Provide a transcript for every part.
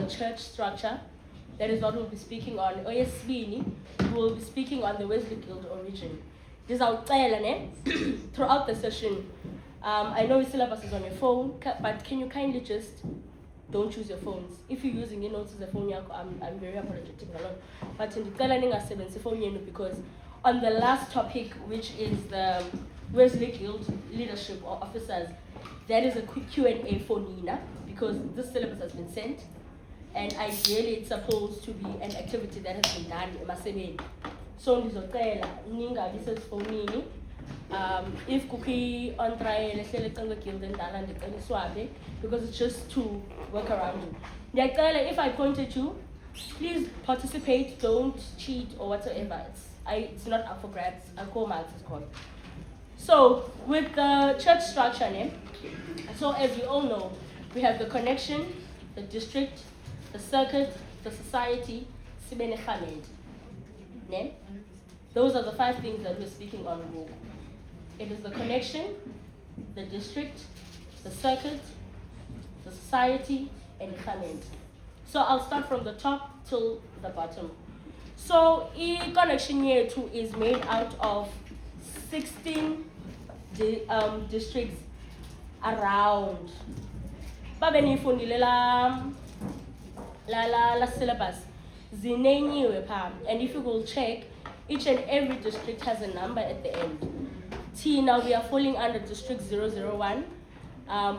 church structure. That is what we'll be speaking on. Oyesibini, we'll be speaking on the Wesley Guild origin. This is our throughout the session. I know your syllabus is on your phone, but can you kindly just don't choose your phones. If you're using your notes as a phone, I'm very apologetic a lot. But in the phone, because on the last topic, which is the Wesley Guild leadership or officers, that is a quick Q&A for Nina, because this syllabus has been sent, and ideally it's supposed to be an activity that has been done emasebeni. So nizocela ningabi sesifonini. If Kuki on trial, Guild and Swabby, because it's just to work around you. If I pointed you, please participate, don't cheat or whatsoever. It's not up for grabs. A core marks is called. So with the church structure name, so as you all know, we have the connection, the district, the circuit, the society, Sibene Khamed. Those are the 5 things that we're speaking on. It is the connection, the district, the circuit, the society, and Khamed. So I'll start from the top till the bottom. So e-connection year 2 is made out of 16 districts around. Babenifundile la syllabus. Zinenyiwe pha. And if you will check, each and every district has a number at the end. Now we are falling under district 001. But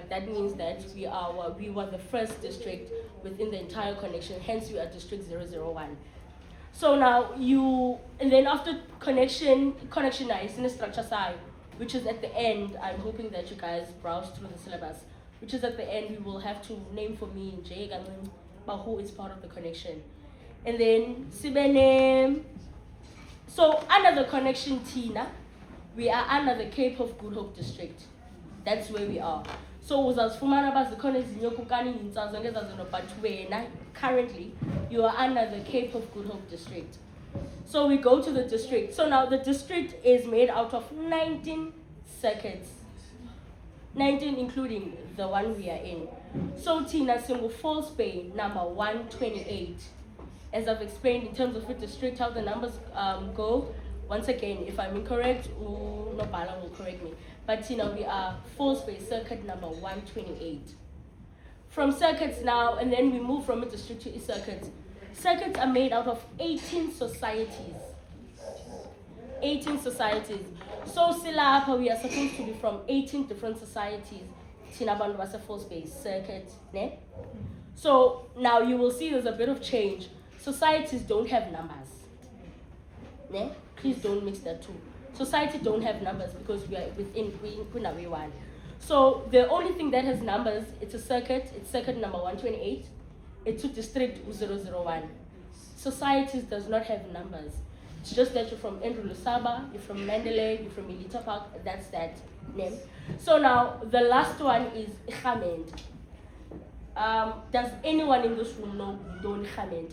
that means that we were the first district within the entire connection, hence we are district 001. So now and then after connection is in the structure side, which is at the end. I'm hoping that you guys browse through the syllabus, which is at the end. We will have to name for me Jay who is part of the connection. And then Sibene. So under the connection Tina, we are under the Cape of Good Hope district. That's where we are. So currently you are under the Cape of Good Hope district. So we go to the district. So now the district is made out of 19 circuits. 19 including the one we are in. So Tina Single Falls Bay number 128. As I've explained in terms of the district, how the numbers go. Once again, if I'm incorrect, Nopala will correct me. But we are Falls Bay circuit number 128. From circuits now, and then we move from a district to a circuit. Circuits are made out of 18 societies. 18 societies. So Silapa, we are supposed to be from 18 different societies. Tinabandu was a Falls Bay circuit. Ne? So now you will see there's a bit of change. Societies don't have numbers. Ne? Please don't mix that too. Society don't have numbers because we are within one. So the only thing that has numbers, it's a circuit, it's circuit number 128, it's a district 001. Societies does not have numbers. It's just that you're from Andrew Lusaba, you're from Mandalay, you're from Elita Park, that's that name. So now the last one is Khamed. Does anyone in this room know Don Khamed?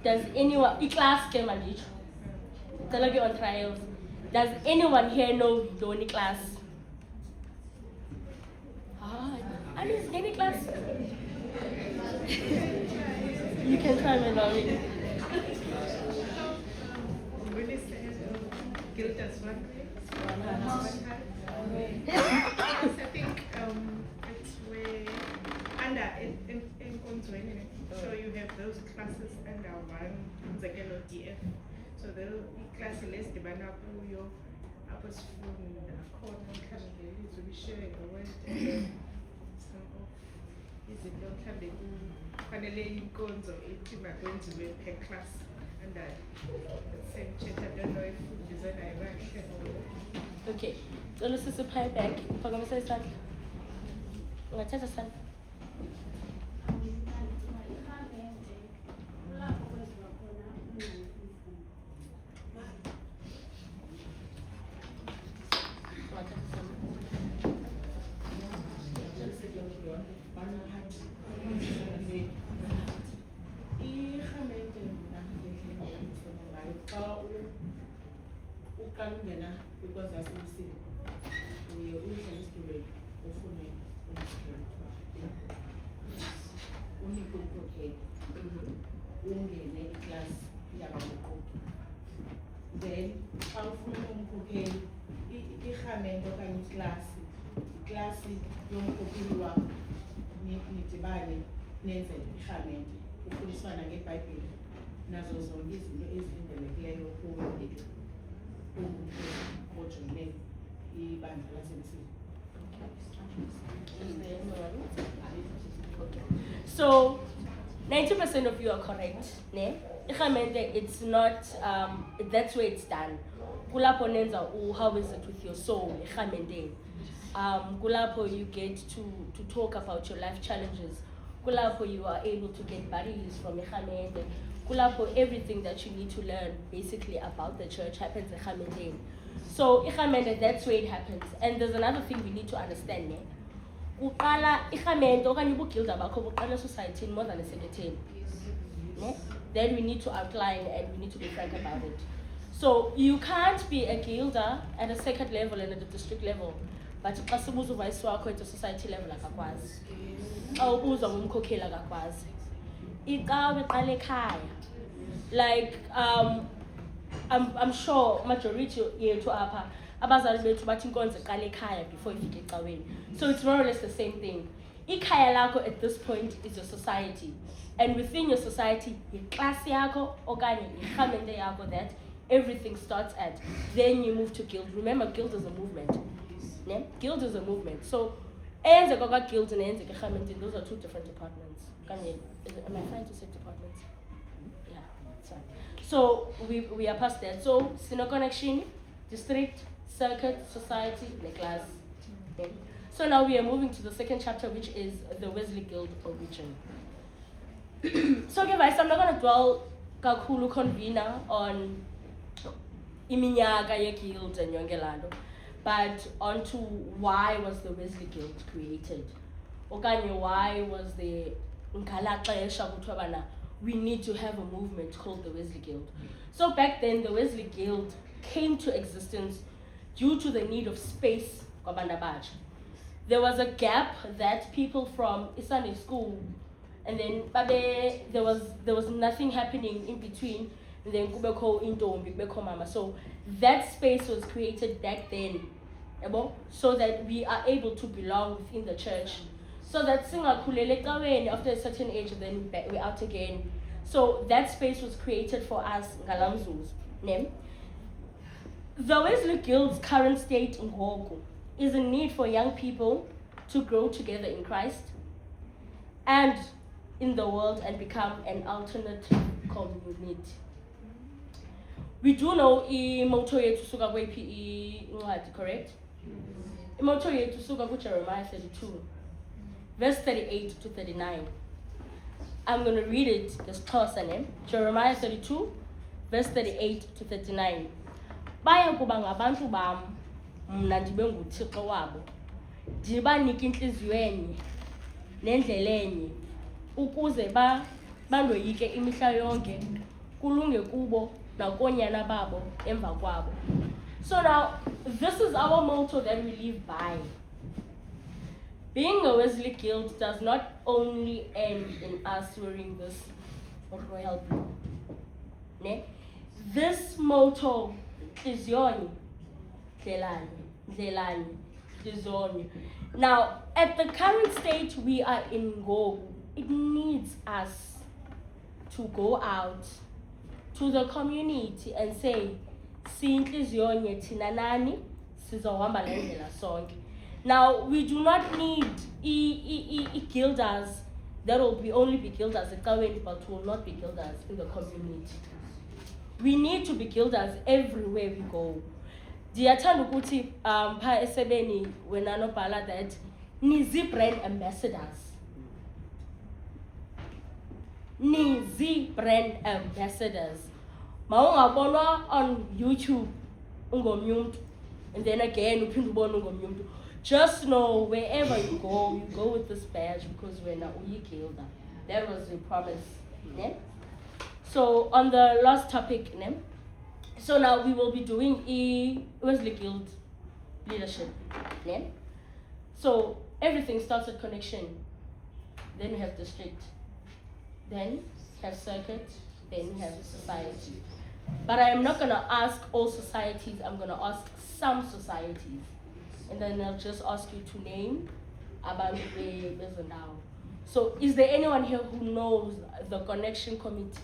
Does anyone, class came and each on trials. Does anyone here know Doni class? I mean, any class? You can try me now. Guilt as one. I think it's where under in Konzweni. So you have those classes under one DF. So the class less the banner your upper spoon to be sharing the word some of is it not having finally cones or 18 are going to be per class and the same chat. I don't know if food design I work. Okay. So let's just apply back. If I'm gonna say something. I'm gonna tell us something. Because ufune unikwe ukhokhela ungene iklasi yabaguquki. Then xa ufuna umkhokheli irhamente okanye iklasi yomkhokheli wakho nidibane nenze irhamente ufundiswana ngeBhayibhile nazo zonke izinto ezilindelekileyo ojoyine ibandla lasemthini. So 90% of you are correct, ne? It's not that's where it's done. Kulapho nenza how is it with your soul, kulapho you get to talk about your life challenges. Kulapho you are able to get buddies from ikhamende. Kulapho everything that you need to learn basically about the church happens ikhamende. So ikhamende, that's where it happens. And there's another thing we need to understand, ne? Uqala ikhamende okanye ubugilda bakho buqala society more than a secretary. Ne? Then we need to outline and we need to be frank about it. So you can't be a guilder at a second level and at a district level, but xa sibuza uvice wakho at a society level akakwazi. Xa ubuzwa ngumkhokheli akakwazi. Iqawe iqala ekhaya. Like I'm sure majority yethu apha abazali bethu bathi inkonzo iqala ekhaya before ifike ecaweni. So it's more or less the same thing. Ikhaya lakho at this point is your society. And within your society, iklasi yakho okanye ikhamende yakho that everything starts at. Then you move to guild. Remember, guild is a movement. Ne? Guild is a movement. So eyenzeka kwa guild and eyenzeka ikhamende, those are two different departments. Am I fine to say departments? Yeah, it's fine. So we are past that. So Sino Connection, district, circuit, society, the class. Okay. So now we are moving to the second chapter, which is the Wesley Guild origin. So okay, guys, I'm not going to dwell kakhulu convener on iminyaka ye guild and yonke lando, but onto why was the Wesley Guild created. Okanye, why was the nkalaxesha kuthiwa bana we need to have a movement called the Wesley Guild. So back then the Wesley Guild came to existence due to the need of space kwabantu abatsha. There was a gap that people from Sunday school, and then there was nothing happening in between, and then kubekho intombi kubekho mama. So that space was created back then, so that we are able to belong within the church. So that singakhulele ecaweni after a certain age, then we're out again. So that space was created for us ngalamzuzu. The Wesley Guild's current state in ngoku is a need for young people to grow together in Christ and in the world and become an alternative community. We do know motto yethu suka kwephi incwadi, correct? Motto yethu suka kuJeremiah 32, verse 38 to 39. I'm going to read it, this Xhosa name. Jeremiah 32, verse 38 to 39. Baya kuba ngabantu bam, mna ndibe nguThixo wabo. Ndibanike inhliziyo enye nendlela enye ukuze bandoyike imihla yonke kulunge kubo nakonyana babo emva kwabo. So now this is our motto that we live by. Being a Wesley Guild does not only end in us wearing this royal blue. Ne? This motto is yoni, Dlelani, Dizoni. Now, at the current state we are in Ngoku, it needs us to go out to the community and say, Sinhliziyonye thina nani sizohamba le ndlela sonke. Now, we do not need guilders that will only be guilders ecaweni, but will not be guilders in the community. We need to be guilders everywhere we go. Ndiyathanda ukuthi pha esebeni wena nobhala that nizi brand ambassadors. Nizi brand ambassadors. Mawungabonwa on YouTube ungomnye umuntu, and then again uphinde ubone ungomnye umuntu. Just know wherever you go with this badge because we're not uyigilda. That was the promise. Ne? So on the last topic, ne? So now we will be doing Wesley Guild leadership. Ne? So everything starts at connection. Then we have district. Then have circuit. Then have society. But I am not gonna ask all societies. I'm gonna ask some societies, and then I'll just ask you to name abantu bezindawo. So is there anyone here who knows the connection committee?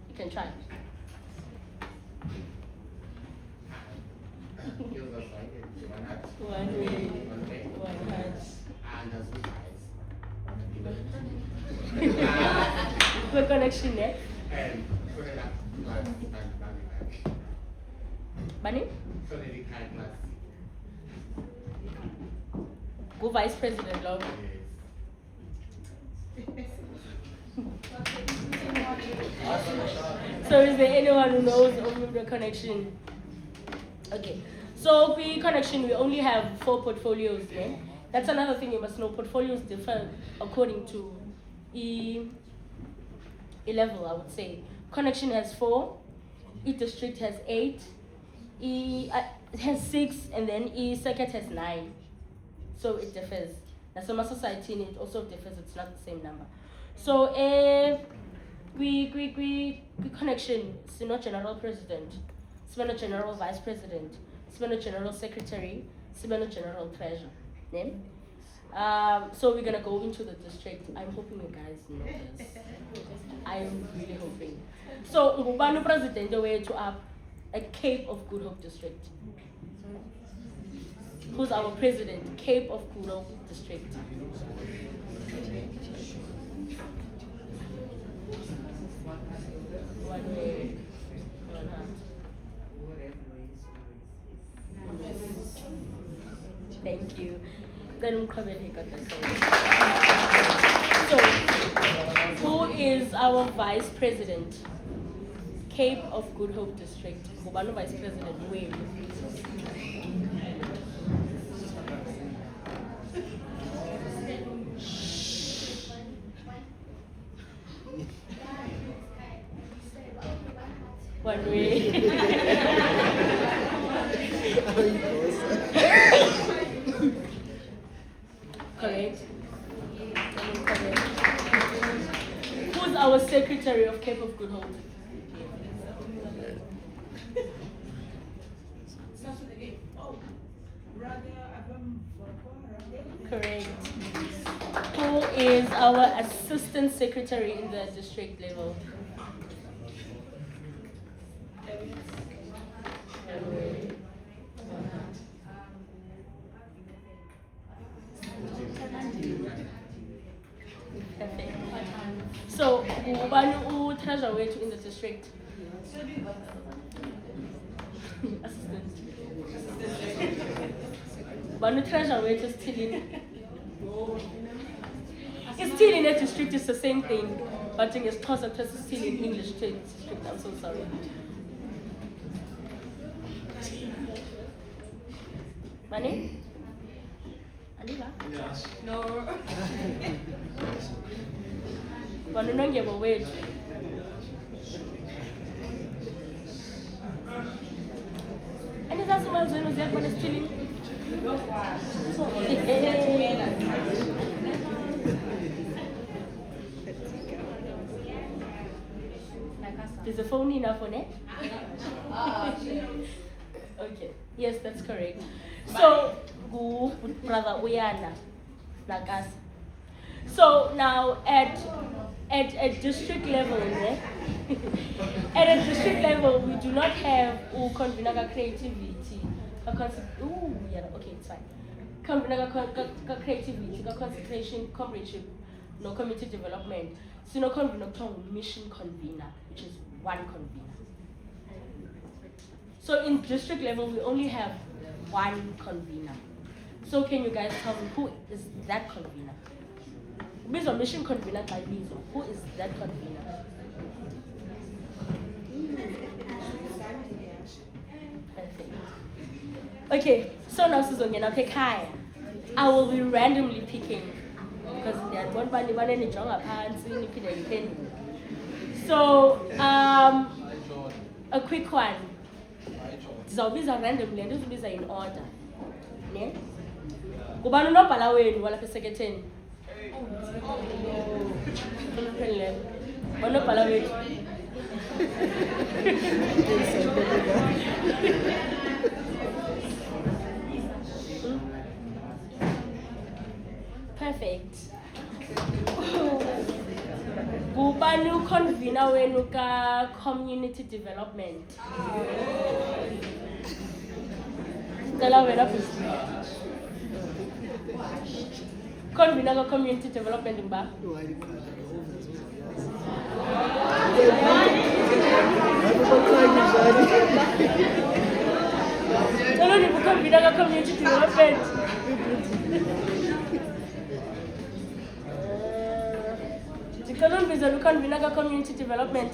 You can try. One way, one heart. The connection there. Bani? Go vice president, love. So is there anyone who knows of the connection? Okay. So the connection, we only have 4 portfolios there. That's another thing you must know. Portfolios differ according to E level, I would say. Connection has 4, E district has 8, E has 6, and then E circuit has 9. So it differs. That's my society, and it also differs. It's not the same number. So we connection. It's not general president. It's not general vice president. It's not general secretary. It's not general treasurer. Then, so we're gonna go into the district. I'm hoping you guys know this. I'm really hoping. So ngubani president wethu up at Cape of Good Hope district? Who's our president? Cape of Good Hope district. One way, one heart. Thank you. Then Mkhabeli got the So, who is our vice president? Cape of Good Hope district. Ngubani vice president? Where? One way. Correct. Who's our secretary of Cape of Good Hope? Correct. Who is our assistant secretary in the district level? Perfect. So, ubani treasurer wethu in the district? Assistant. Ubani treasurer wethu esithilini? Isithili ne district is the same thing, but in isiXhosa plus isithili in English district. I'm so sorry. Mani? Aliva? Yes. No. Banunongebo wethu. Anizazimazi zenu ziyakubona esithilini? There's a phone enough on it? Okay, yes, that's correct. So, brother Uyana, Nakas. So now at district level, at a district level, we do not have convener creativity. Okay, it's fine. Convener creativity, concentration, comradeship, no community development. So no convener mission convener, which is one convener. So in district level, we only have one convener. So can you guys tell me who is that convener? Based on mission convener by Bizo, who is that convener? Perfect. Okay, so now Sizongena Pekaya. I will be randomly picking because they are one band one any jonga pants in. So a quick one. Zaubiza randomly and these are in order. Ne? Ngubani unobhala wenu walapha eseketheni? Unophelele. Unobhala wethu. Perfect. Ngubani uconvener wenu ka community development? Cela wena futhi. Convener ka community development ngba? Cela ni convener ka community development. Dikolong bizo lu convener ka community development.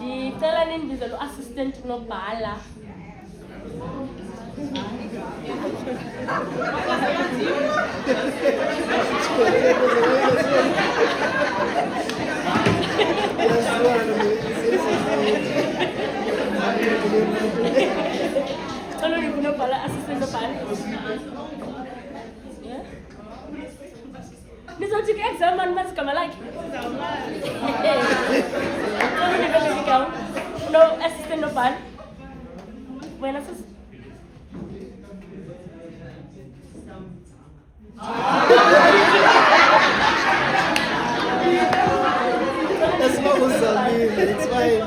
Dicela nini bizo lu assistant nobhala. Kalau ni guna pala assistant depan. Ya. Ni so cik exam mas kamu lagi. Kalau ni kalau kau, no assistant depan. Buenas. That's not what I mean. It's fine.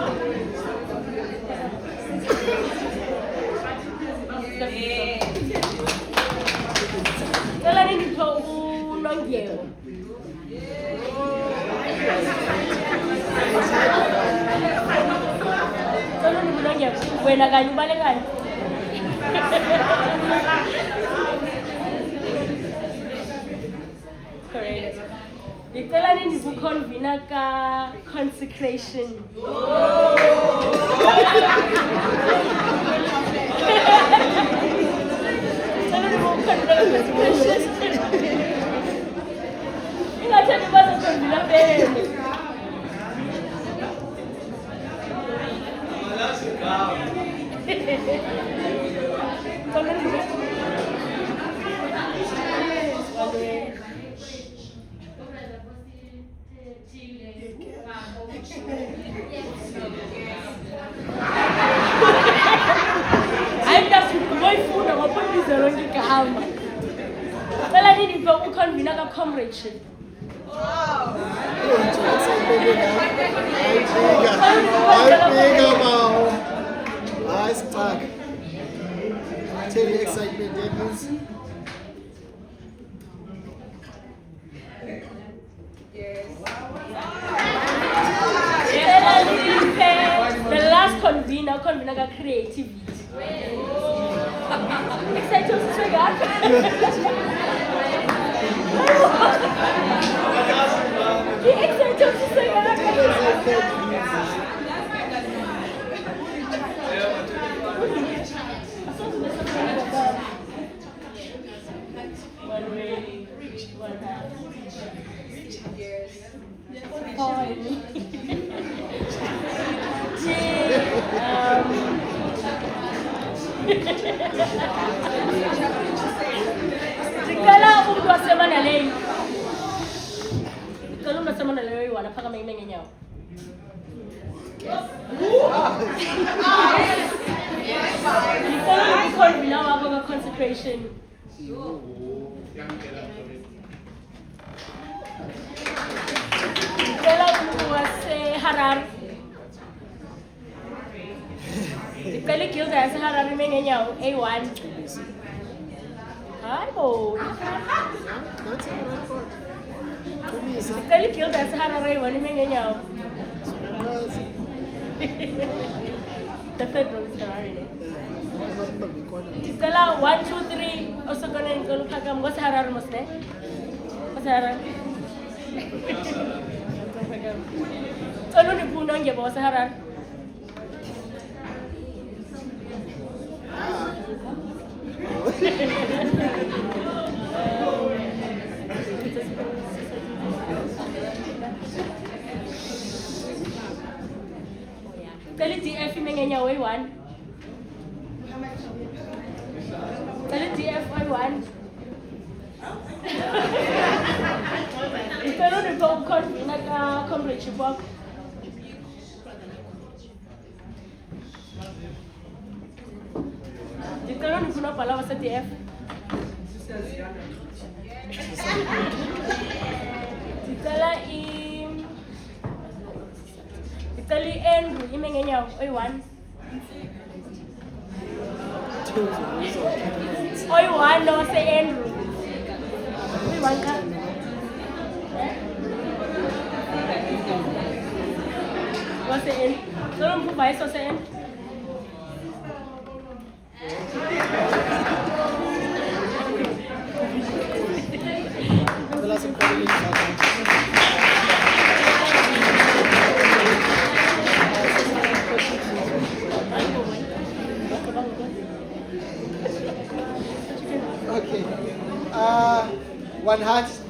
Kalau ni kau nonggiel. Kalau ni nonggiel, buena kan, balik kan. Correct. Dicela nini buconvener ka consecration? Kalau ni buconvener ka consecration. Ingat ni bahasa convener ben. Kalau ni Aida boyfuna ngaphambi lonke igama. Cela nini bro uconvener ka comradeship? Nice talk. Tell the excitement, James. The last convener ka creativity. Excited to say that? Excited to say that? One way, one half. Dicela umuntu wasemana leyo. Dicela umuntu wasemana leyo wanaphakama ngenyawo. Dicela uconvener wakho ka consecration. Dicela umuntu waseHarare. Dicela igilda yaseHarare ngenyawo A1. Hayibo. That's all I thought. To me, it's not. Dicela igilda yaseHarare A1 ngenyawo. The third one is Harare. Dicela 1 2 3 osokona ngicela uphakama ngoseHarare mosne. NgoseHarare. Cela uniphuno ngiyebo waseHarare. Tell it DF imengenya way one. Tell it DF way one. Ito rin ito nag-comradeship walk. Dito rin ito na pala sa DF. Italy Andrew imengenya way one. Oy one no sa Andrew. Oy one ka. What's the end? Tolong po ba sa end? Wala sa pagkain sa atin. Okay. One hand